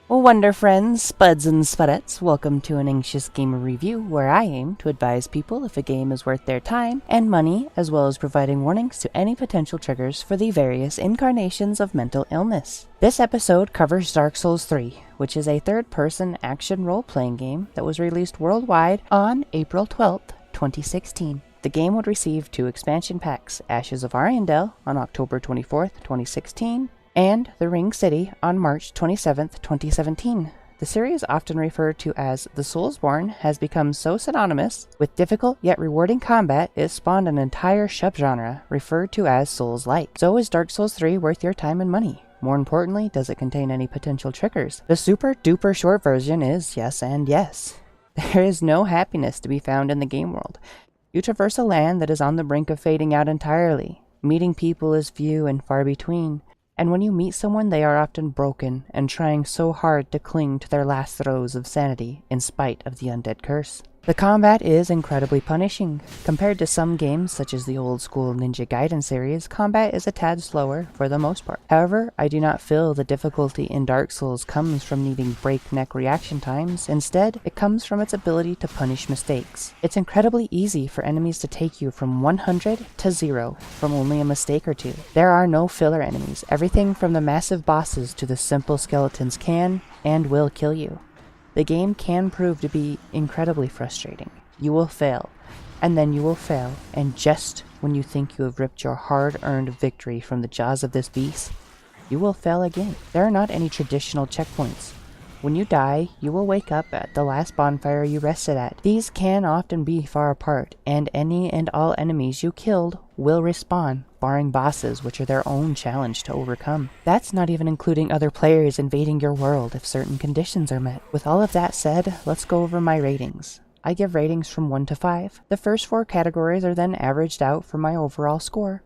Well, Wonder friends, spuds and spudettes, welcome to an Anxious Gamer review where I aim to advise people if a game is worth their time and money, as well as providing warnings to any potential triggers for the various incarnations of mental illness. This episode covers Dark Souls 3, which is a third-person action role-playing game that was released worldwide on April 12th, 2016. The game would receive 2 expansion packs, Ashes of Ariandel on October 24th, 2016, and The Ring City on March 27, 2017. The series, often referred to as The Soulsborne, has become so synonymous with difficult yet rewarding combat it spawned an entire subgenre referred to as Souls-like. So is Dark Souls 3 worth your time and money? More importantly, does it contain any potential triggers? The super duper short version is yes and yes. There is no happiness to be found in the game world. You traverse a land that is on the brink of fading out entirely. Meeting people is few and far between. And when you meet someone, they are often broken and trying so hard to cling to their last throes of sanity in spite of the undead curse. The combat is incredibly punishing. Compared to some games such as the old school Ninja Gaiden series, combat is a tad slower for the most part. However, I do not feel the difficulty in Dark Souls comes from needing breakneck reaction times. Instead, it comes from its ability to punish mistakes. It's incredibly easy for enemies to take you from 100 to 0 from only a mistake or two. There are no filler enemies. Everything from the massive bosses to the simple skeletons can and will kill you. The game can prove to be incredibly frustrating. You will fail, and then you will fail, and just when you think you have ripped your hard-earned victory from the jaws of this beast, you will fail again. There are not any traditional checkpoints. When you die, you will wake up at the last bonfire you rested at. These can often be far apart, and any and all enemies you killed will respawn, barring bosses, which are their own challenge to overcome. That's not even including other players invading your world if certain conditions are met. With all of that said, let's go over my ratings. I give ratings from 1 to 5. The first 4 categories are then averaged out for my overall score.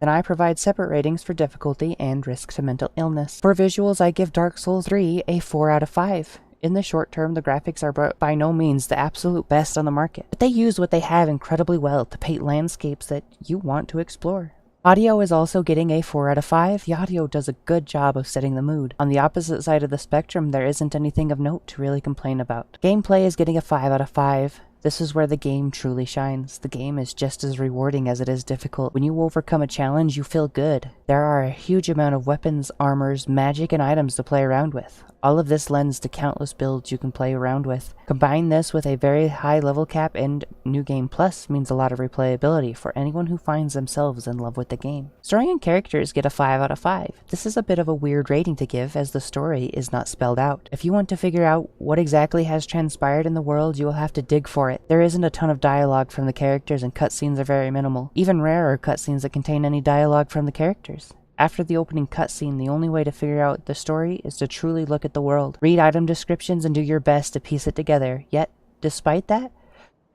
Then I provide separate ratings for difficulty and risk to mental illness. For visuals, I give Dark Souls 3 a 4 out of 5. In the short term, the graphics are by no means the absolute best on the market, but they use what they have incredibly well to paint landscapes that you want to explore. Audio is also getting a 4 out of 5. The audio does a good job of setting the mood. On the opposite side of the spectrum, there isn't anything of note to really complain about. Gameplay is getting a 5 out of 5. This is where the game truly shines. The game is just as rewarding as it is difficult. When you overcome a challenge, you feel good. There are a huge amount of weapons, armors, magic, and items to play around with. All of this lends to countless builds you can play around with. Combine this with a very high level cap and New Game Plus means a lot of replayability for anyone who finds themselves in love with the game. Story and characters get a 5 out of 5. This is a bit of a weird rating to give as the story is not spelled out. If you want to figure out what exactly has transpired in the world, you will have to dig for it. There isn't a ton of dialogue from the characters and cutscenes are very minimal. Even rarer cutscenes that contain any dialogue from the characters. After the opening cutscene, the only way to figure out the story is to truly look at the world. Read item descriptions and do your best to piece it together. Yet, despite that,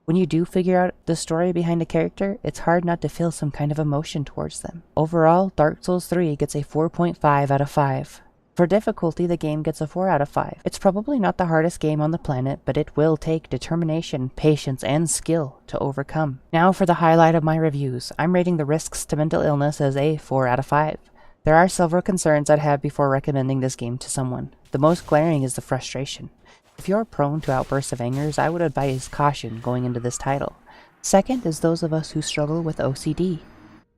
when you do figure out the story behind a character, it's hard not to feel some kind of emotion towards them. Overall, Dark Souls 3 gets a 4.5 out of 5. For difficulty, the game gets a 4 out of 5. It's probably not the hardest game on the planet, but it will take determination, patience, and skill to overcome. Now for the highlight of my reviews. I'm rating the risks to mental illness as a 4 out of 5. There are several concerns I'd have before recommending this game to someone. The most glaring is the frustration. If you're prone to outbursts of anger, I would advise caution going into this title. Second is those of us who struggle with OCD.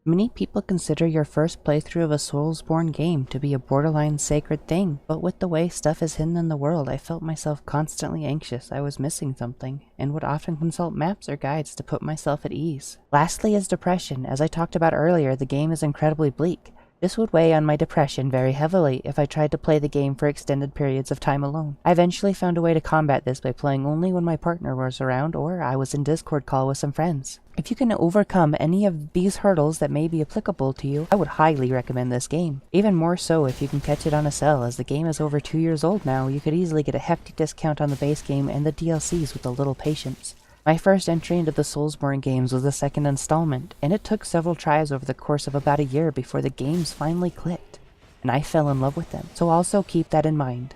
Many people consider your first playthrough of a Soulsborne game to be a borderline sacred thing, but with the way stuff is hidden in the world, I felt myself constantly anxious I was missing something, and would often consult maps or guides to put myself at ease. Lastly is depression. As I talked about earlier, the game is incredibly bleak. This would weigh on my depression very heavily if I tried to play the game for extended periods of time alone. I eventually found a way to combat this by playing only when my partner was around or I was in Discord call with some friends. If you can overcome any of these hurdles that may be applicable to you, I would highly recommend this game. Even more so if you can catch it on a sale, as the game is over 2 years old now. You could easily get a hefty discount on the base game and the DLCs with a little patience. My first entry into the Soulsborne games was the second installment, and it took several tries over the course of about a year before the games finally clicked, and I fell in love with them, so also keep that in mind.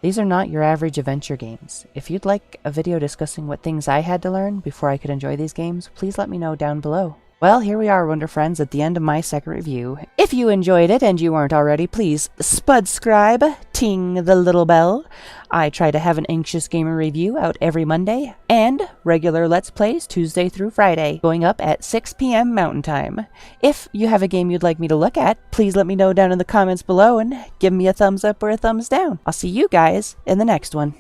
These are not your average adventure games. If you'd like a video discussing what things I had to learn before I could enjoy these games, please let me know down below. Well, here we are, Wonder Friends, at the end of my second review. If you enjoyed it and you aren't already, please spudscribe, ting the little bell. I try to have an Anxious Gamer review out every Monday, and regular Let's Plays Tuesday through Friday, going up at 6 p.m. Mountain Time. If you have a game you'd like me to look at, please let me know down in the comments below and give me a thumbs up or a thumbs down. I'll see you guys in the next one.